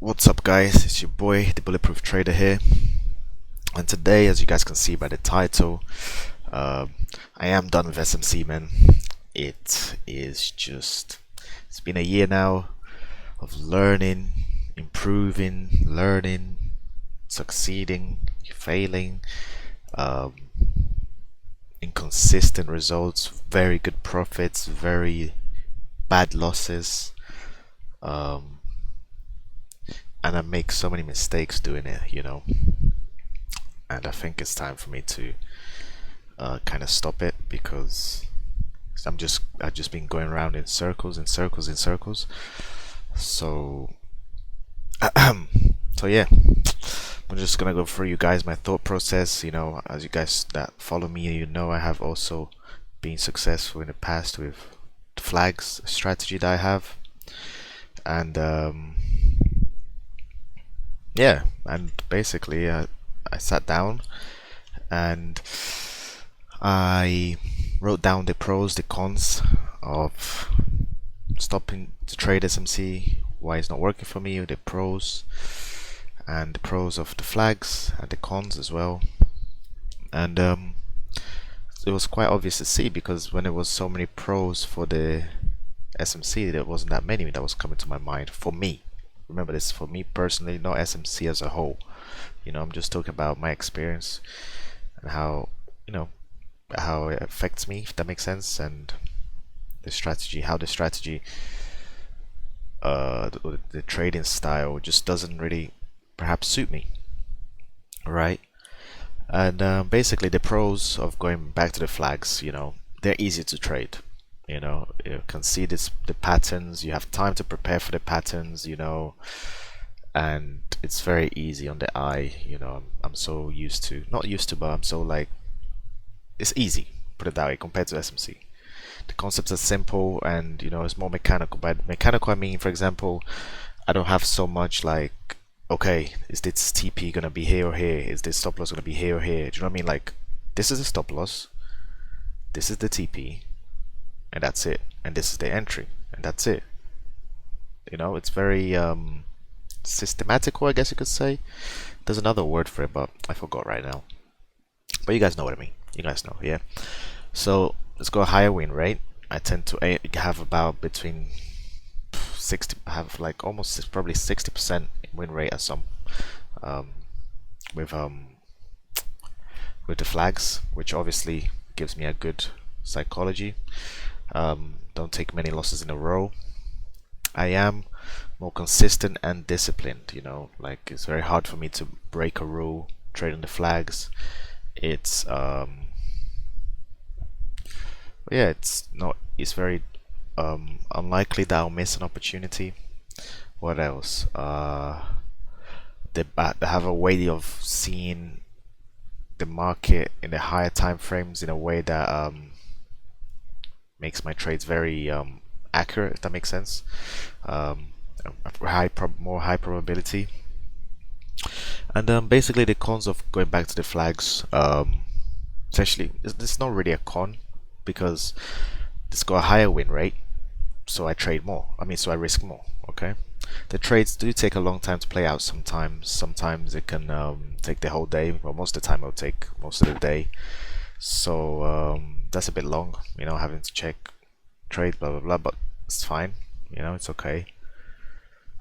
What's up, guys? It's your boy, the Bulletproof Trader here, and today, as you guys can see by the title, uh, I am done with SMC, man. It's been a year now of learning, improving, learning, succeeding, failing, um, inconsistent results, very good profits, very bad losses. Um, and I make so many mistakes doing it. And I think it's time for me to kind of stop it because I've just been going around in circles and circles and circles. So so yeah, I'm just gonna go through you guys my thought process. As you guys that follow me, I have also been successful in the past with the flags strategy that I have, and yeah, and basically I sat down and I wrote down the pros, the cons of stopping to trade SMC, why it's not working for me, the pros and the pros of the flags and the cons as well. And it was quite obvious to see because when there was so many pros for the SMC, there wasn't that many that was coming to my mind for me. Remember, this is for me personally, not SMC as a whole. I'm just talking about my experience and how it affects me, if that makes sense, and how the strategy, the trading style just doesn't really perhaps suit me, right? And basically, the pros of going back to the flags, they're easy to trade. You can see the patterns. You have time to prepare for the patterns. And it's very easy on the eye. I'm so used to, not used to, but I'm so like, it's easy, put it that way, compared to SMC. The concepts are simple and it's more mechanical. By mechanical I mean, for example, I don't have so much like, okay, is this TP gonna be here or here? Is this stop loss gonna be here or here? Do you know what I mean? Like, this is a stop loss, this is the TP, and that's it. And this is the entry, and that's it. It's very systematical, I guess you could say. There's another word for it, but I forgot right now. But you guys know what I mean. You guys know, yeah. So let's go higher win rate. I tend to have about between 60, have like almost probably 60% win rate at some um, with the flags, which obviously gives me a good psychology. Don't take many losses in a row. I am more consistent and disciplined. Like, it's very hard for me to break a rule trading the flags. It's yeah, it's very unlikely that I'll miss an opportunity. What else? They have a way of seeing the market in the higher time frames in a way that makes my trades very accurate, if that makes sense. More high probability. And basically, the cons of going back to the flags, essentially, it's not really a con because it's got a higher win rate, so I trade more. So I risk more. Okay, the trades do take a long time to play out. Sometimes it can take the whole day. Well, most of the time it'll take most of the day. So that's a bit long, having to check trade, blah blah blah. But it's fine. It's okay.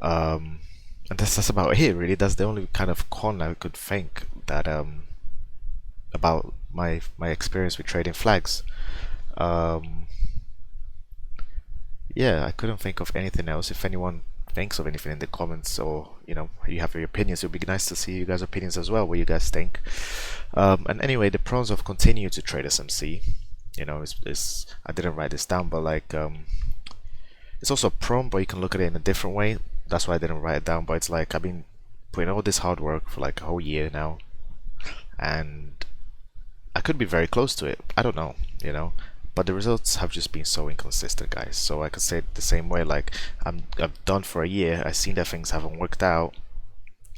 And that's about it, really. That's the only kind of con I could think that about my experience with trading flags. Yeah, I couldn't think of anything else. If anyone thinks of anything in the comments, or you have your opinions, it would be nice to see you guys' opinions as well, what you guys think. And anyway, the pros of continue to trade SMC, is I didn't write this down, but like it's also a pro, but you can look at it in a different way. That's why I didn't write it down. But it's like, I've been putting all this hard work for like a whole year now, and I could be very close to it. I don't know, but the results have just been so inconsistent, guys. So I could say it the same way. Like, I've done for a year. I've seen that things haven't worked out,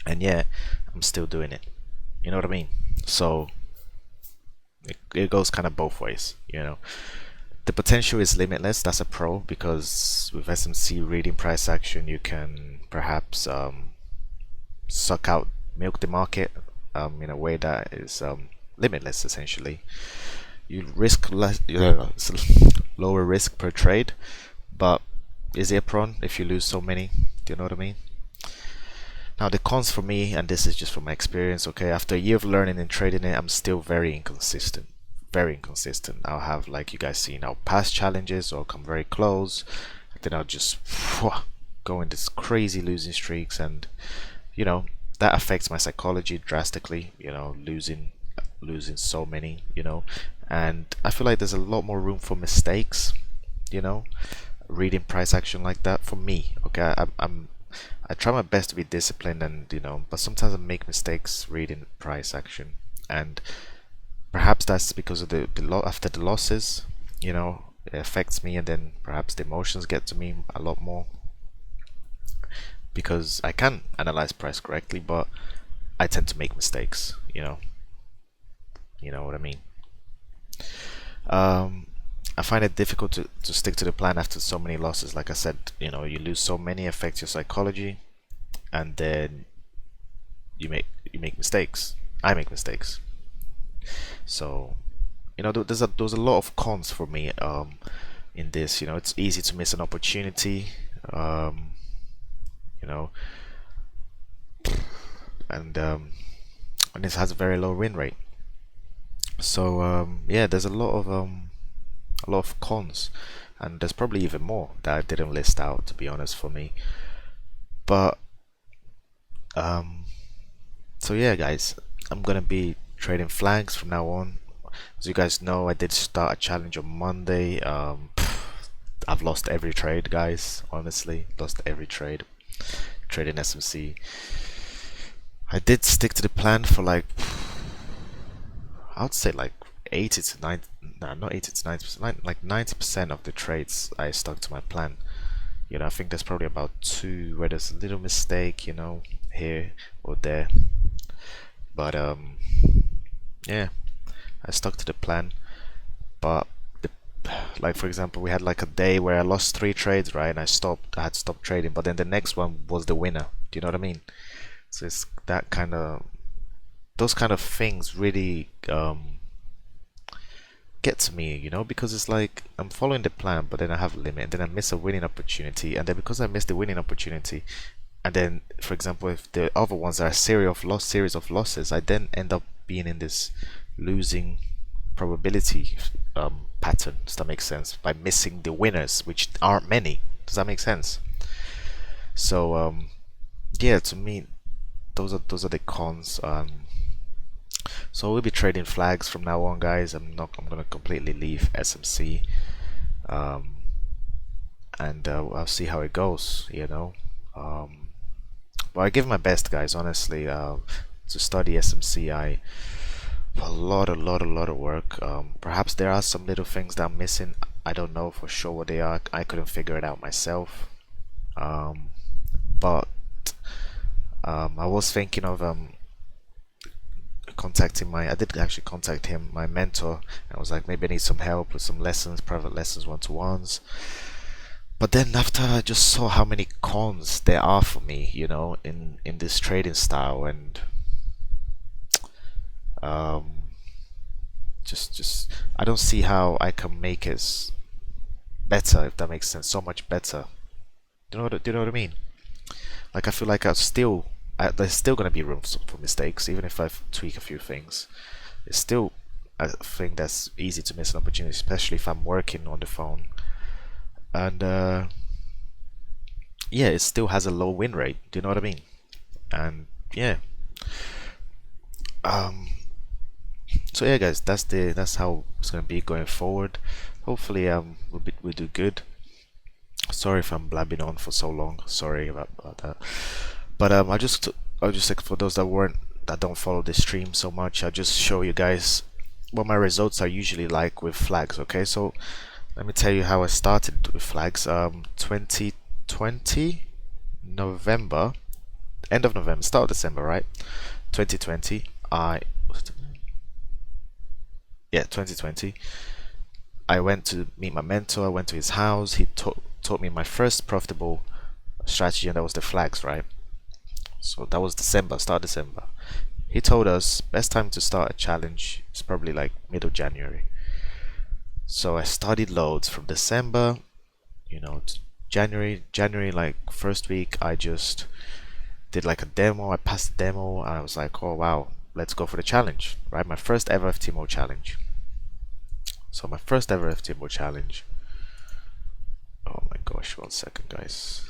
and yet I'm still doing it. You know what I mean? So it goes kind of both ways. The potential is limitless. That's a pro, because with SMC reading price action, you can perhaps suck out, milk the market in a way that is limitless essentially. You risk less, lower risk per trade, but is it a prawn if you lose so many? Do you know what I mean? Now the cons for me, and this is just from my experience, okay, after a year of learning and trading it, I'm still very inconsistent. Very inconsistent. I'll have, like you guys seen, I'll pass challenges or come very close, then I'll just go in this crazy losing streaks, and you know that affects my psychology drastically. Losing so many, and I feel like there's a lot more room for mistakes. You know, reading price action like that for me. Okay, I try my best to be disciplined, and but sometimes I make mistakes reading price action, and perhaps that's because of after the losses, it affects me, and then perhaps the emotions get to me a lot more because I can analyze price correctly, but I tend to make mistakes. You know what I mean. I find it difficult to stick to the plan after so many losses. Like I said, you lose so many, affects your psychology, and then you make mistakes. I make mistakes. So, there's a lot of cons for me in this. It's easy to miss an opportunity. You know, and this has a very low win rate. So yeah, there's a lot of cons, and there's probably even more that I didn't list out, to be honest, for me. But so yeah, guys, I'm gonna be trading flags from now on. As you guys know, I did start a challenge on Monday. I've lost every trade, guys. Honestly, lost every trade. Trading SMC. I did stick to the plan for like, I would say like 80 to 90, nah, not 80 to 90%, like 90% of the trades I stuck to my plan. I think there's probably about two where there's a little mistake, here or there. But yeah, I stuck to the plan. But like for example, we had like a day where I lost 3 trades, right? And I had to stop trading. But then the next one was the winner. Do you know what I mean? So it's that kind of, those kind of things really get to me, because it's like I'm following the plan, but then I have a limit, and then I miss a winning opportunity, and then because I miss the winning opportunity, and then for example, if the other ones are a series of losses, I then end up being in this losing probability pattern. Does that make sense? By missing the winners, which aren't many. Does that make sense? So yeah, to me, those are the cons. So we'll be trading flags from now on, guys. I'm gonna completely leave SMC, and I'll see how it goes. But I give my best, guys. Honestly, to study SMC, I a lot of work. Perhaps there are some little things that I'm missing. I don't know for sure what they are. I couldn't figure it out myself. But I was thinking of I did actually contact him, my mentor, and I was like, maybe I need some help with some lessons, private lessons, one-to-ones. But then after I just saw how many cons there are for me, in this trading style, and just I don't see how I can make it better, if that makes sense, so much better. Do you know what I mean? Like I feel like there's still gonna be room for mistakes, even if I tweak a few things. It's still a thing that's easy to miss an opportunity, especially if I'm working on the phone. And yeah, it still has a low win rate. Do you know what I mean? And yeah, so yeah, guys, that's how it's gonna be going forward. Hopefully, we'll do good. Sorry if I'm blabbing on for so long. Sorry about that. But I'll just like, for those that don't follow the stream so much, I'll just show you guys what my results are usually like with flags. Okay, so let me tell you how I started with flags. 2020 November, end of November, start of December, right? 2020. 2020. I went to meet my mentor. I went to his house. He taught me my first profitable strategy, and that was the flags, right? So that was December, start December. He told us best time to start a challenge is probably like middle January. So I studied loads from December, to January like first week I just did like a demo. I passed the demo and I was like, oh wow, let's go for the challenge, right? My first ever ftmo challenge. So my first ever ftmo challenge. Oh my gosh, 1 second guys.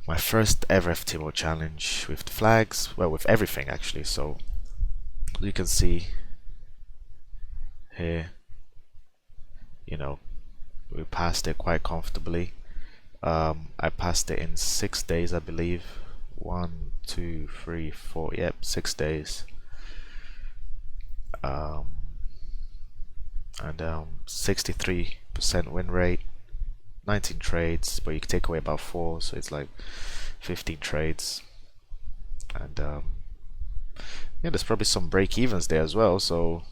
My first ever ftmo challenge with the flags, well, with everything actually. So you can see here, we passed it quite comfortably. I passed it in 6 days, I believe. 1, 2, 3, 4. Yep, 6 days. And 63% win rate, 19 trades, but you can take away about 4, so it's like 15 trades. And yeah, there's probably some break evens there as well, so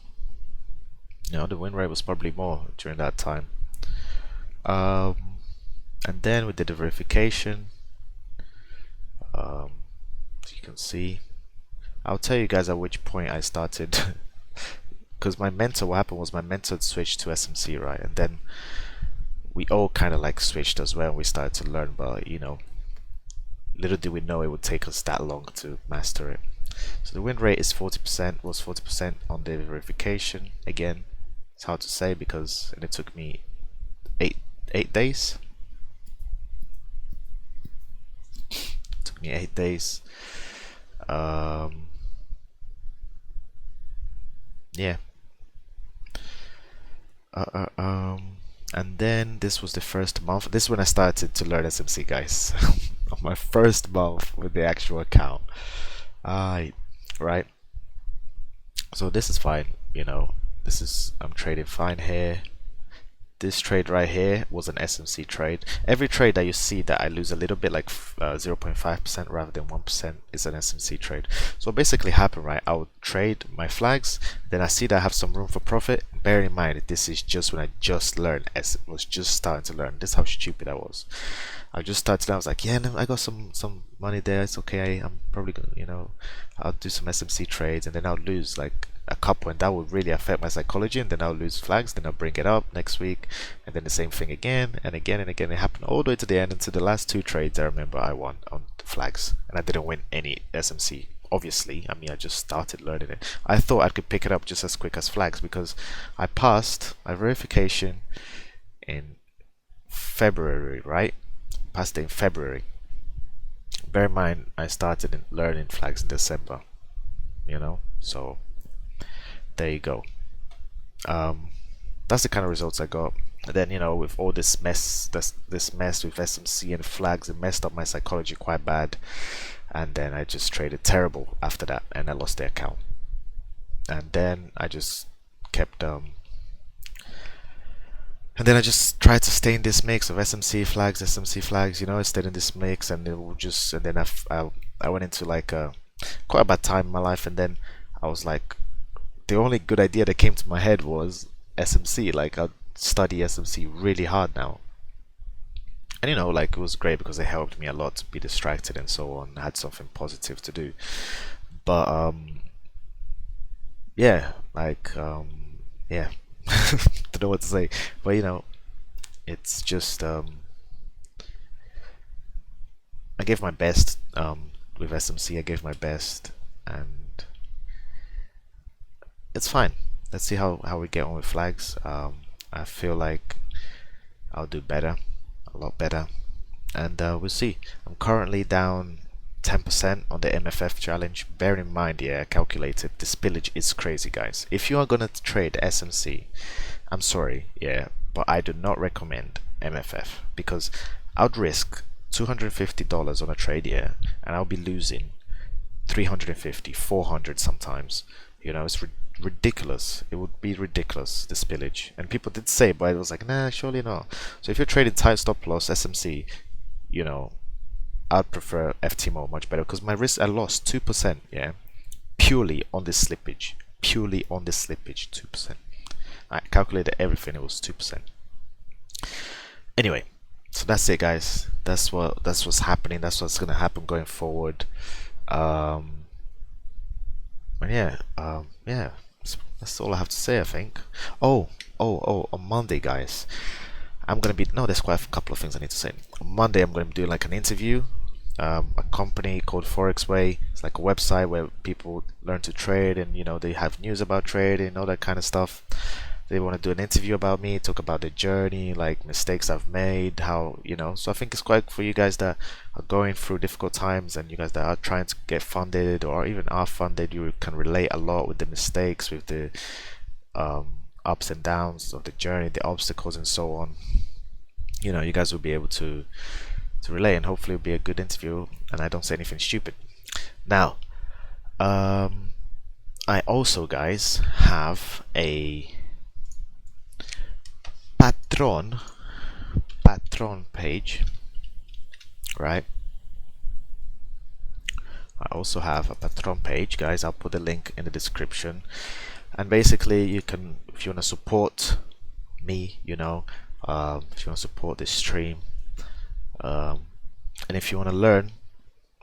the win rate was probably more during that time. And then we did the verification. So you can see, I'll tell you guys at which point I started because my mentor, what happened was my mentor switched to SMC, right? And then we all kind of like switched as well and we started to learn, but little did we know it would take us that long to master it. So the win rate is 40%, was 40% on the verification. Again, it's hard to say because it took me eight days. It took me 8 days. Yeah. And then this was the first month. This is when I started to learn SMC, guys. On my first month with the actual account. Right. So this is fine. I'm trading fine here. This trade right here was an SMC trade. Every trade that you see that I lose a little bit, like 0.5% rather than 1%, is an SMC trade. So basically happened, right? I would trade my flags, then I see that I have some room for profit. Bear in mind, this is just when I just learned, was just starting to learn. This is how stupid I was. I just started. I was like, yeah, no, I got some money there. It's okay. I'm probably gonna, I'll do some SMC trades, and then I'll lose like a couple, and that would really affect my psychology. And then I'll lose flags. Then I'll bring it up next week, and then the same thing again and again and again. It happened all the way to the end, until the last 2 trades I remember I won on flags, and I didn't win any SMC. Obviously, I mean, I just started learning it. I thought I could pick it up just as quick as flags because I passed my verification in February, right? Passed it in February. Bear in mind, I started learning flags in December. So there you go. That's the kind of results I got. And then with all this mess, this mess with SMC and flags, it messed up my psychology quite bad. And then I just traded terrible after that, and I lost the account. And then I just kept and then I just tried to stay in this mix of SMC flags. I stayed in this mix, and then I went into like quite a bad time in my life, and then I was like, the only good idea that came to my head was SMC. Like, I'd study SMC really hard now. And like, it was great because it helped me a lot to be distracted and so on. I had something positive to do. But yeah, like yeah. Don't know what to say. But it's just I gave my best with SMC. I gave my best, and it's fine. Let's see how we get on with flags. I feel like I'll do better, a lot better, and we'll see. I'm currently down 10% on the MFF challenge. Bear in mind, yeah, I calculated the spillage is crazy, guys. If you are gonna trade SMC, I'm sorry, yeah, but I do not recommend MFF because I'd risk $250 on a trade, yeah, and I'll be losing 350, 400 sometimes. It's ridiculous. It would be ridiculous, the spillage. And people did say, but it was like, nah, surely not. So if you're trading tight stop loss SMC, I'd prefer ftmo much better because my risk, I lost 2%, yeah, purely on this slippage. 2%. I calculated everything, it was 2%. Anyway, So that's it, guys. That's what's happening. That's what's gonna happen going forward. Um, and yeah, yeah. That's all I have to say, I think. Oh, on Monday, guys. I'm gonna be no. There's quite a couple of things I need to say. On Monday, I'm gonna be doing like an interview. A company called Forex Way. It's like a website where people learn to trade, and they have news about trading, all that kind of stuff. They want to do an interview about me, talk about the journey, like mistakes I've made, how So I think it's quite for you guys that are going through difficult times, and you guys that are trying to get funded or even are funded. You can relate a lot with the mistakes, with the ups and downs of the journey, the obstacles, and so on. You guys will be able to relate, and hopefully it'll be a good interview, and I don't say anything stupid. Now, I also, guys, have a patron page, right? I also have a patron page, guys. I'll put the link in the description, and basically you can, if you want to support me, if you want to support this stream, and if you want to learn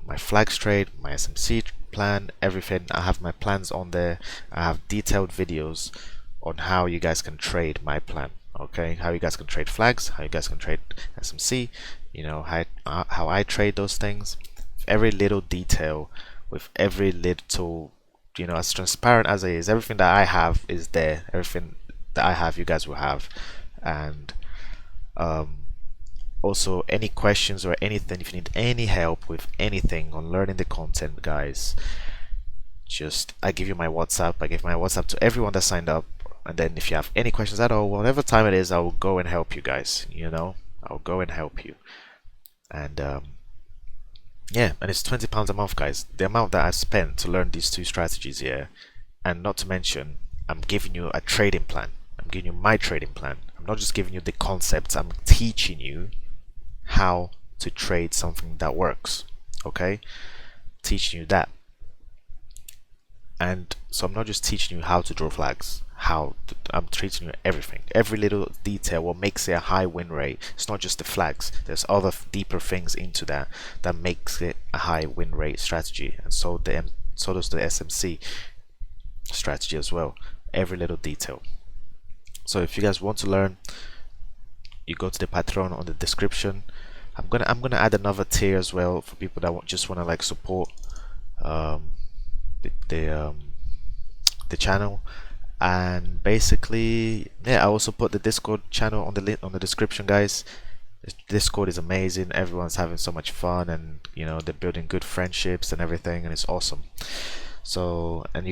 my flags trade, my SMC plan, everything, I have my plans on there. I have detailed videos on how you guys can trade my plan. Okay, how you guys can trade flags, how you guys can trade SMC, how I trade those things, every little detail, with every little, as transparent as it is. Everything that I have is there. Everything that I have, you guys will have. And also, any questions or anything, if you need any help with anything on learning the content, guys, I give you my WhatsApp. I give my WhatsApp to everyone that signed up, and then if you have any questions at all, whatever time it is, I will go and help you guys. I'll go and help you. And yeah, and it's £20 a month, guys. The amount that I spent to learn these two strategies here, and not to mention, I'm giving you a trading plan. I'm giving you my trading plan. I'm not just giving you the concepts. I'm teaching you how to trade something that works. Okay, teaching you that. And so I'm not just teaching you how to draw flags. I'm teaching you everything, every little detail, what makes it a high win rate. It's not just the flags. There's other deeper things into that makes it a high win rate strategy, and so does the SMC strategy as well. Every little detail. So if you guys want to learn, you go to the Patreon on the description. I'm gonna add another tier as well for people that just want to like support the channel. And basically, yeah, I also put the Discord channel on the link on the description, guys. Discord is amazing. Everyone's having so much fun, and they're building good friendships and everything, and it's awesome. So, and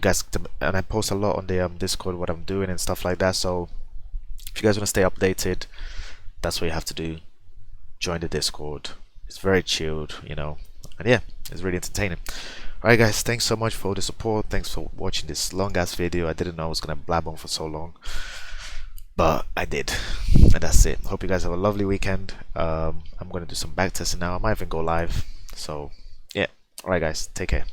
I post a lot on the Discord, what I'm doing and stuff like that. So if you guys want to stay updated, that's what you have to do. Join the Discord. It's very chilled, and yeah, it's really entertaining. Alright, guys, thanks so much for all the support. Thanks for watching this long ass video. I didn't know I was gonna blab on for so long, but I did, and that's it. Hope you guys have a lovely weekend. I'm gonna do some back testing now. I might even go live. So yeah, alright, guys, take care.